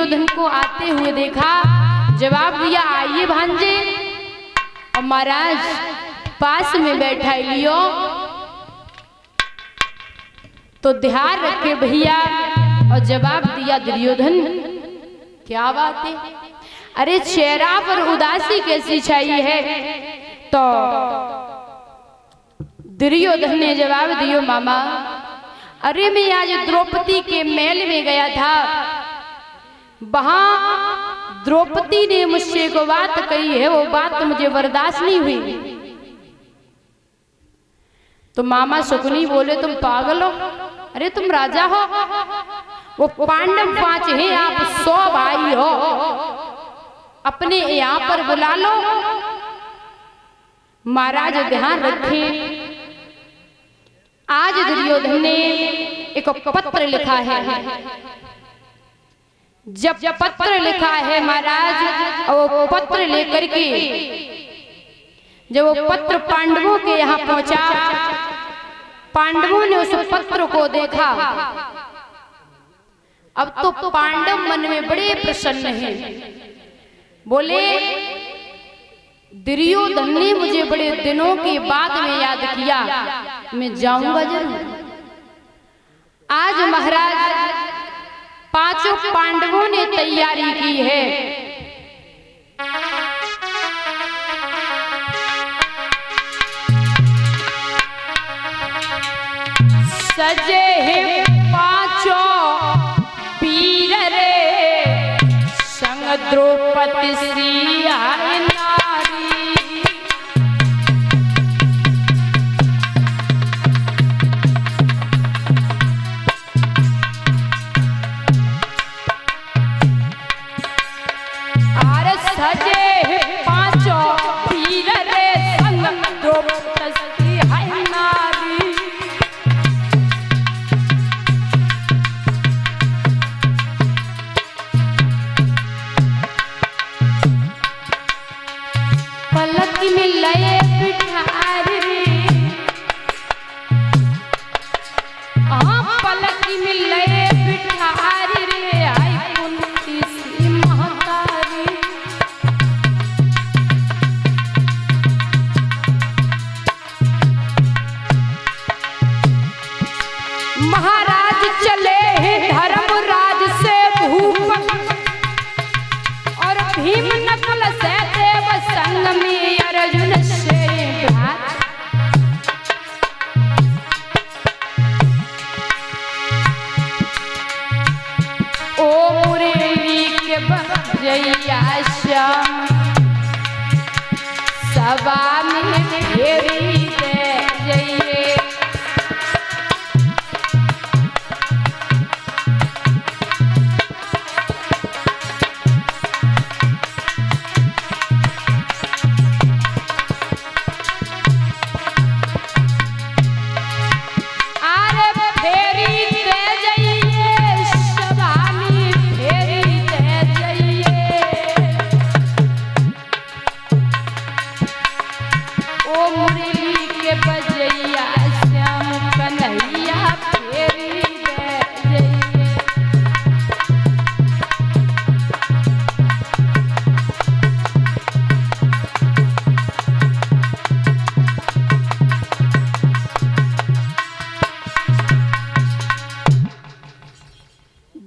दुर्योधन को आते हुए देखा, जवाब दिया आइए भांजे। और महाराज पास में बैठा लियो। तो ध्यान रखे भैया, और जवाब दिया दुर्योधन क्या बात है, अरे चेहरा पर उदासी कैसी छाई है। तो दुर्योधन ने जवाब दियो मामा, अरे मैं आज द्रौपदी के महल में गया था, वहां द्रौपदी ने मुझसे को बात कही है, वो बात मुझे बर्दाश्त नहीं हुई। तो मामा शकुनी बोले तुम पागल हो, अरे तुम राजा हो, वो पांडव 5 हैं, आप 100 भाई हो, अपने यहाँ पर बुला लो। महाराज ध्यान रखें, आज दुर्योधन ने एक पत्र लिखा है। जब पत्र लिखा है महाराज, और वो पत्र लेकर के जब वो पत्र पांडवों के यहाँ पहुंचा, पांडवों ने उस पत्र को देखा। अब तो पांडव मन में बड़े प्रसन्न हैं, बोले दुर्योधन ने मुझे बड़े दिनों के बाद में याद किया, मैं जाऊंगा जरूर। आज महाराज 5 पांडवों ने तैयारी की है। सजे हैं 5 वीर रे, संग द्रौपदी श्री आई नारी। आर सजे हैं 5 वीर रे, संग द्रौपदी श्री आई नारी। पलक में लये बिठारी रे, पलक में लये बिठारी रे, आई कुंती सी महतारी। महाराज चले हैं धर्मराज से भूप, और भीम नकुल से देव संग में अर्जुन से भ्रात। ओ मुरली के बजैया श्याम, सभा में फेरी दे जइए।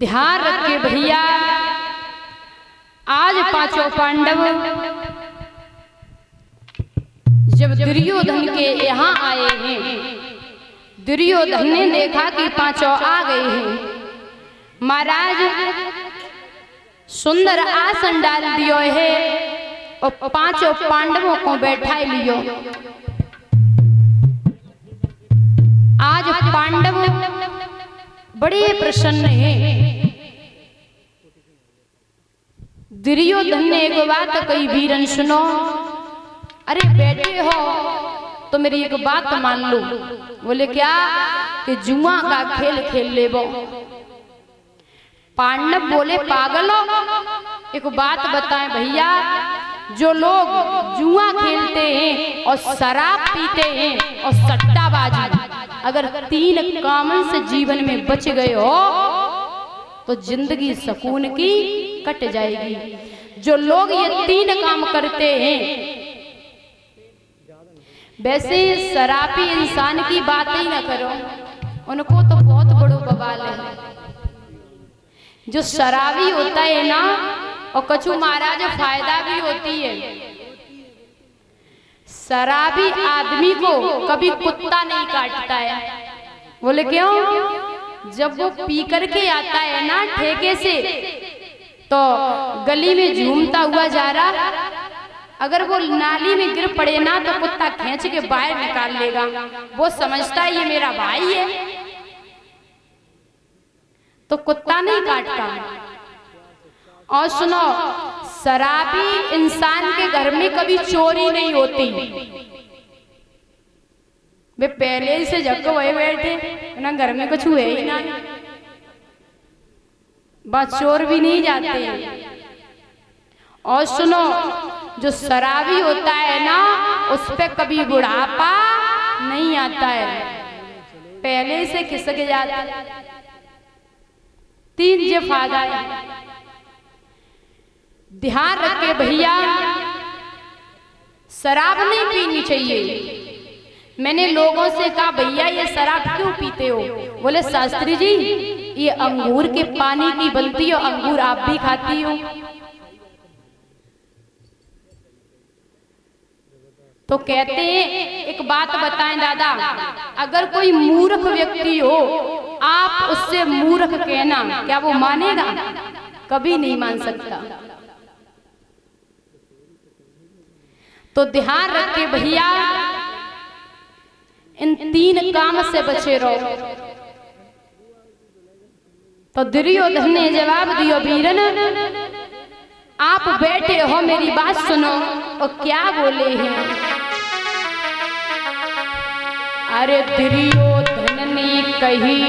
ध्यान रखे भैया, आज 5 पांडव जब दुर्योधन के यहाँ आए हैं, दुर्योधन ने देखा कि 5 आ गए हैं। महाराज सुंदर आसन डाल दियो है, और 5 पांडवों को बैठा लियो। आज पांडव बड़े प्रसन्न हैं। दुर्योधन ने एक बात कही, वीरन सुनो, अरे बैठे हो तो मेरी एक बात मान लो। बोले क्या? कि जुआ का खेल खेल लेबो। पांडव बोले पागल हो, एक बात बताएं भैया, जो लोग जुआ खेलते हैं और शराब पीते हैं और सट्टाबाजी, अगर 3 कामन से जीवन में बच गए हो तो जिंदगी सुकून की कट जाएगी। जो लोग ये 3 काम करते हैं, वैसे शराबी इंसान की बात ही ना करो, उनको तो बहुत बड़ो बवाल है। जो शराबी होता है ना, और कछु महाराज फायदा भी होती है। शराबी आदमी को कभी कुत्ता नहीं काटता है। बोले क्यों? जब वो पी करके आता है ना ठेके से, तो गली में झूमता हुआ जा रहा, अगर वो नाली में गिर पड़े ना तो कुत्ता खींच के बाहर निकाल लेगा। वो समझता है ये मेरा भाई है, तो कुत्ता नहीं काटता। और सुनो, शराबी इंसान के घर में कभी चोरी नहीं होती। वे पहले ही से जग वही बैठे ना, घर में कुछ हुए ही ना, बस चोर भी नहीं जाते। और सुनो, जो शराबी होता है ना, उस पे कभी बुढ़ापा नहीं आता है, पहले से खिसक जाता है। 3 ये फायदा है। ध्यान रखे भैया, शराब नहीं पीनी चाहिए। मैंने लोगों से कहा भैया ये शराब क्यों पीते हो? बोले शास्त्री जी ये अंगूर के पानी की बनती है, अंगूर आप भी खाती हो। तो कहते हैं एक बात बताएं दादा, अगर कोई मूर्ख व्यक्ति हो, आप उससे मूर्ख कहना, क्या वो मानेगा? कभी नहीं मान सकता। तो ध्यान रखे भैया, इन 3 काम से बचे रहो। तो दुर्योधन ने जवाब दियो, वीरन आप बैठे हो, मेरी बात सुनो। और क्या बोले हैं? अरे दुर्योधन ने कही,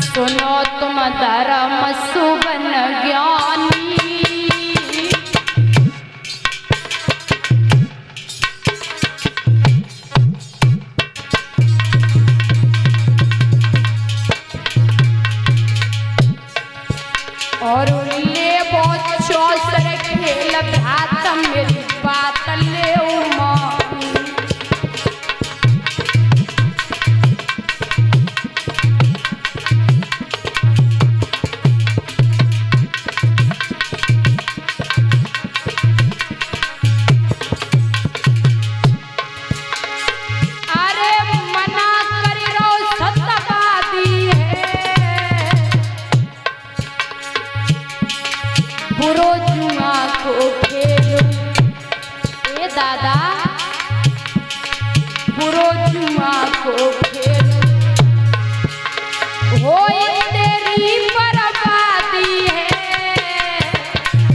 सुनो तुम धर्म सुबन ज्ञानी, और ले बहुत चौसर खेल भ्रात, मेरी बात ले उमा। बुरो जुआ को खेलो, ए दादा बुरो जुआ को खेलो, होए तेरी बर्बादी है,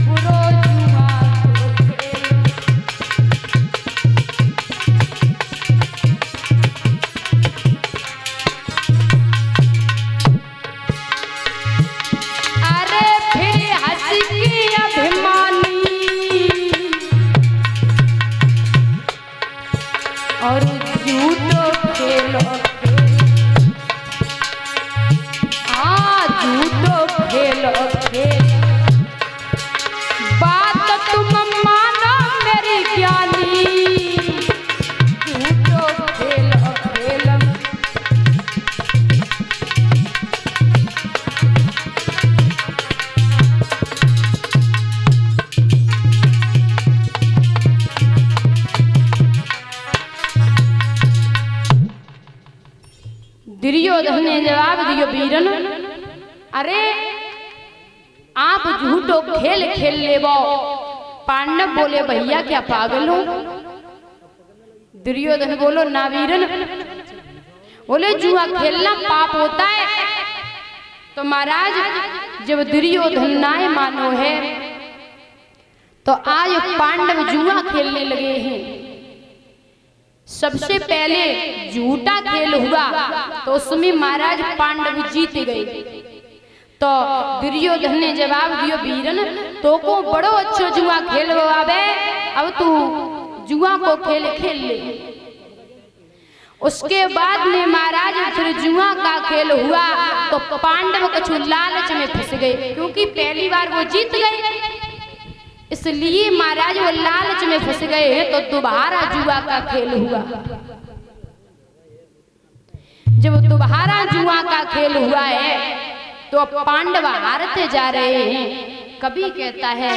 बुरो जुआ को खेलो। अरे फिर हंसी की अभिमानी, और झूठो खेलो, झूठो खेलो खेल, बात तुम मानो मेरी ज्ञानी, झूठो खेलो खेल। दुर्योधन ने जवाब दियो, वीरन अरे आप झूठो खेल खेल लेबो। पांडव बोले भैया क्या पागल हो? दुर्योधन बोलो ना वीरन, बोले जुआ खेलना पाप होता है। तो महाराज जब दुर्योधन नाय मानो है, तो आज पांडव जुआ खेलने लगे हैं। सबसे पहले झूठा खेल हुआ, तो उसमें महाराज पांडव जीत गए। तो दुर्योधन ने जवाब दियो, वीरन तो को बड़ो अच्छो जुआ खेल आवे, अब तू जुआ को खेल खेल ले। उसके बाद में महाराज फिर जुआ का खेल हुआ तो पांडव कुछ लालच में फंस गए, क्योंकि पहली बार वो जीत गए, इसलिए महाराज वो लालच में फंस गए। तो दोबारा जुआ का खेल हुआ। जब दोबारा जुआ का खेल हुआ है तो पांडव हारते जा रहे हैं। कवि कहता है